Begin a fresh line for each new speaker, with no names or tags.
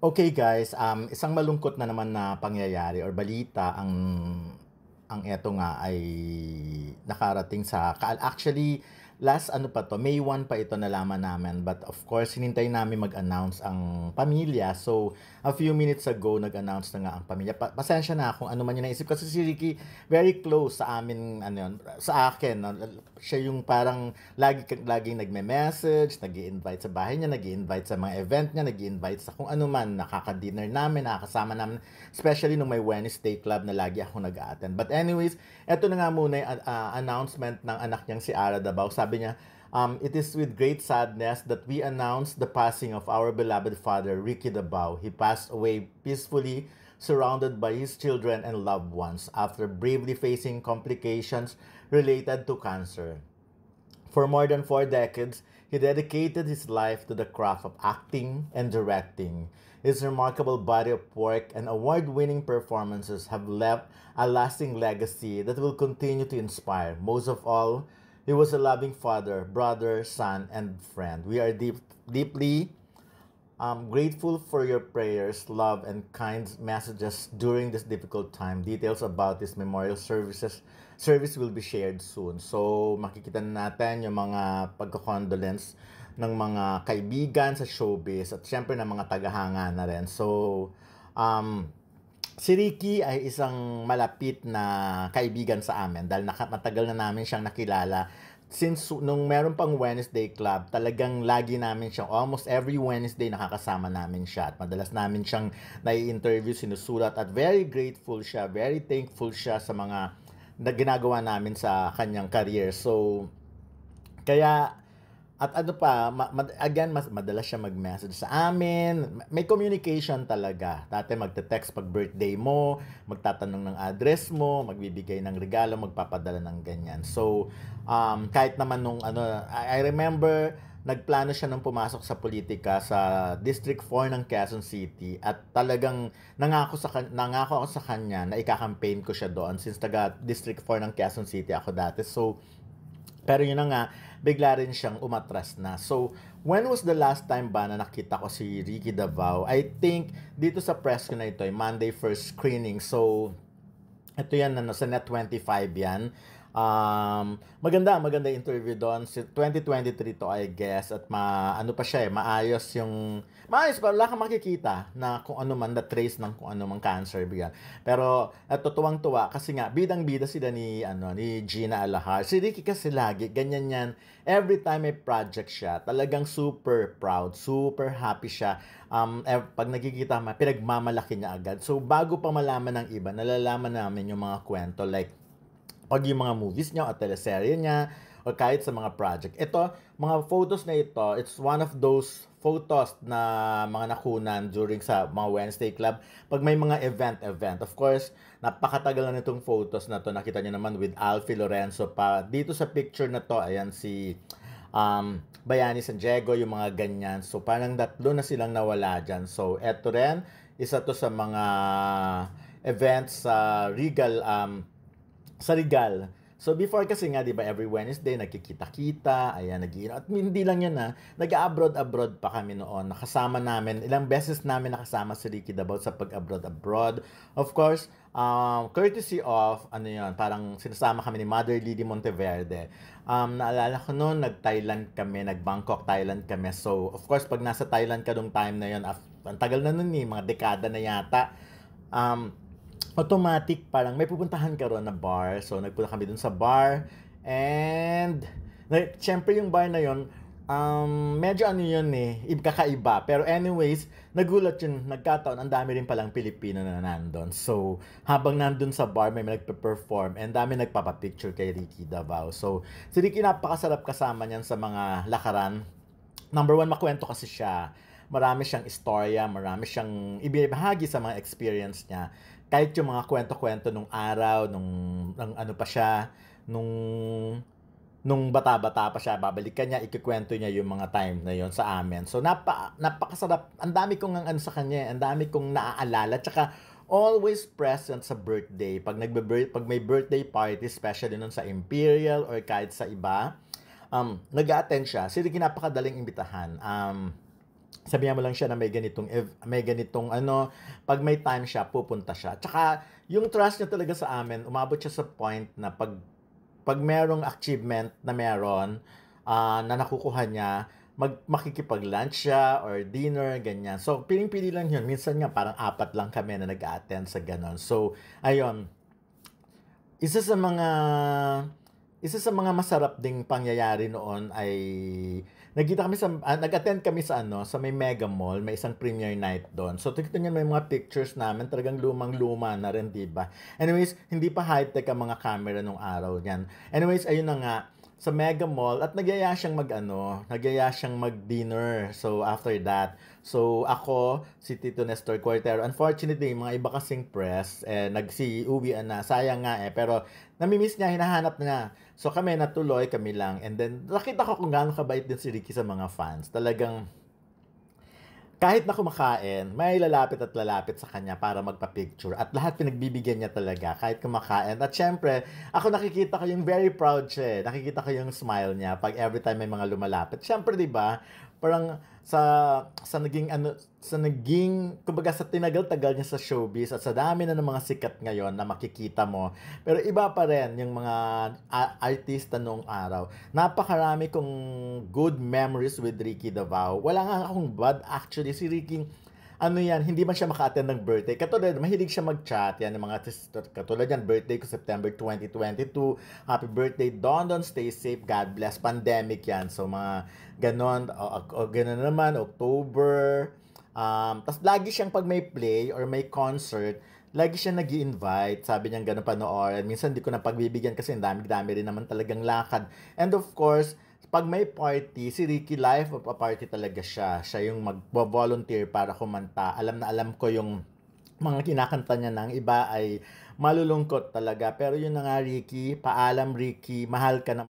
Okay guys, isang malungkot na naman na pangyayari or balita ang eto nga ay nakarating sa actually last ano pa to, May 1 pa ito nalaman namin, but of course hinintay namin mag-announce ang pamilya. So a few minutes ago nag-announce na nga ang pamilya. Pasensya na kung ano man yung naisip kasi si Ricky very close sa amin ano yun, sa akin no? Siya yung parang laging nagme-message, nag-i-invite sa bahay niya, nag-i-invite sa mga event niya, nag-i-invite sa kung ano man, nakaka-dinner namin, nakakasama namin, especially nung may Wednesday club na lagi ako nag-a-attend. But anyways, eto na nga muna yung announcement ng anak niyang si Ara Dabao. Sabi niya, it is with great sadness that we announce the passing of our beloved father, Ricky Dabao. He passed away peacefully, surrounded by his children and loved ones after bravely facing complications related to cancer. For more than 4 decades, he dedicated his life to the craft of acting and directing. His remarkable body of work and award-winning performances have left a lasting legacy that will continue to inspire. Most of all, he was a loving father, brother, son, and friend. We are deeply grateful for your prayers, love, and kind messages during this difficult time. Details about this memorial service will be shared soon. So, makikita na natin yung mga pagkakondolence ng mga kaibigan sa showbiz at syempre ng mga tagahanga na rin. So, um, si Ricky ay isang malapit na kaibigan sa amin dahil matagal na namin siyang nakilala. Since nung meron pang Wednesday Club, talagang lagi namin siyang, almost every Wednesday nakakasama namin siya. At madalas namin siyang nai-interview, sinusulat at very grateful siya, very thankful siya sa mga na ginagawa namin sa kanyang career. So, kaya at ano pa, again, mas madalas siya mag-message sa amin. May communication talaga. Dati magte-text pag birthday mo, magtatanong ng address mo, magbibigay ng regalo, magpapadala ng ganyan. So, kahit naman nung ano, I remember, nagplano siya nung pumasok sa politika sa District 4 ng Quezon City at talagang nangako ako sa kanya na ika-campaign ko siya doon since taga District 4 ng Quezon City ako dati. So, pero yun na nga, bigla rin siyang umatras na. So, when was the last time ba na nakita ko si Ricky Davao? I think dito sa press ko na ito, Monday first screening. So, ito yan, sa Net25 yan. Maganda interview doon. 2023 to, I guess. At ano pa siya maayos pa, wala kang makikita na kung ano man, the trace ng kung ano man cancer bigyan. Pero, eto, tuwang-tuwa, kasi nga, bidang-bida sila ni Gina Alahar. Si Ricky kasi lagi, ganyan yan. Every time may project siya, talagang super proud, super happy siya. Pag nagkikita, pinagmamalaki niya agad. So, bago pa malaman ng iba, nalalaman namin yung mga kwento, like, pag yung mga movies niya o teleserye niya o kahit sa mga project. Ito, mga photos na ito, it's one of those photos na mga nakunan during sa mga Wednesday Club pag may mga event. Of course, napakatagal na nitong photos na to. Nakita niyo naman with Alfie Lorenzo pa. Dito sa picture na to, ayan si Bayani San Diego, yung mga ganyan. So, parang tatlo na silang nawala dyan. So, eto rin, isa to sa mga events sa Regal. So before kasi nga 'di ba every Wednesday nagkikita-kita, ayan at hindi lang 'yan nag-abroad pa kami noon. Nakasama namin ilang beses namin nakasama si Ricky Dabao sa pag-abroad. Of course, courtesy of ano 'yon, parang sinasama kami ni Mother Lily Monteverde. Naalala ko noon nag-Thailand kami, nag-Bangkok, Thailand kami. So of course pag nasa Thailand ka nung time na 'yon, ang tagal na noon mga dekada na yata. Automatic parang may pupuntahan ka ron na bar. So, nagpunta kami dun sa bar. And, syempre yung bar na yon medyo ano yun kakaiba. Pero anyways, nagulat yun, nagkataon, ang dami rin palang Pilipino na nandun. So, habang nandun sa bar, may nagpe-perform, and dami nagpapapicture kay Ricky Davao. So, si Ricky napakasarap kasama niyan sa mga lakaran. Number one, makwento kasi siya. Marami siyang istorya, marami siyang ibibahagi sa mga experience niya. Kahit yung mga kwento-kwento nung araw, nung ano pa siya, nung bata-bata pa siya, babalikan niya, ikikwento niya yung mga time na yon sa amin. So, napakasarap. Ang dami kong ano sa kanya, ang dami kong naaalala. Tsaka, always present sa birthday. Pag may birthday party, especially nun sa Imperial or kahit sa iba, nag-attend siya. Sige, napakadaling imbitahan. Sabihan mo lang siya na may ganitong ano, 'pag may time siya pupunta siya. Tsaka yung trust niya talaga sa amin umabot siya sa point na 'pag merong achievement na meron, na nakukuha niya, makikipag-lunch siya or dinner, ganyan. So, piling-pili lang yun. Minsan nga parang 4 lang kami na nag-a-attend sa gano'n. So, ayun, isa sa mga isa sa mga masarap ding pangyayari noon ay nag-attend kami sa ano, sa may Mega Mall, may isang premiere night doon. So tignan niyo may mga pictures namin, talagang lumang-luma na rin, 'di ba? Anyways, hindi pa high-tech ang mga camera nung araw niyan. Anyways, ayun na nga sa Mega Mall at nagyaya siyang mag-dinner. So after that, so ako, si Tito Nestor Cuartero, unfortunately, mga iba kasing press, uwian na, sayang nga pero namimiss niya, hinahanap niya. So kami natuloy, kami lang. And then nakita ko kung gaano kabait din si Ricky sa mga fans. Talagang kahit na kumakain, may lalapit sa kanya para magpa-picture. At lahat pinagbibigyan niya talaga, kahit kumakain. At syempre, ako nakikita ko yung very proud siya. Nakikita ko yung smile niya pag every time may mga lumalapit. Syempre, di ba? Parang kumbaga sa tinagal-tagal niya sa showbiz at sa dami na ng mga sikat ngayon na makikita mo. Pero iba pa rin yung mga artista noong araw. Napakarami kong good memories with Ricky Davao. Wala nga akong bad actually. Si Ricky, ano yan, hindi man siya maka-attend ng birthday. Katulad, mahilig siya mag-chat. Yan, yung mga katulad yan, birthday ko September 2022. Happy birthday, Don. Stay safe. God bless. Pandemic yan. So, mga ganon. O ganon naman, October. Tas lagi siyang pag may play or may concert, lagi siya nag invite. Sabi niya gano'n panoorin. Minsan di ko na pagbibigyan kasi ang dami-dami rin naman talagang lakad. And of course, pag may party, si Ricky life of a party talaga siya. Siya yung mag-volunteer para kumanta. Alam na alam ko yung mga kinakanta niya ng iba ay malulungkot talaga. Pero yun na nga, Ricky, paalam Ricky, mahal ka na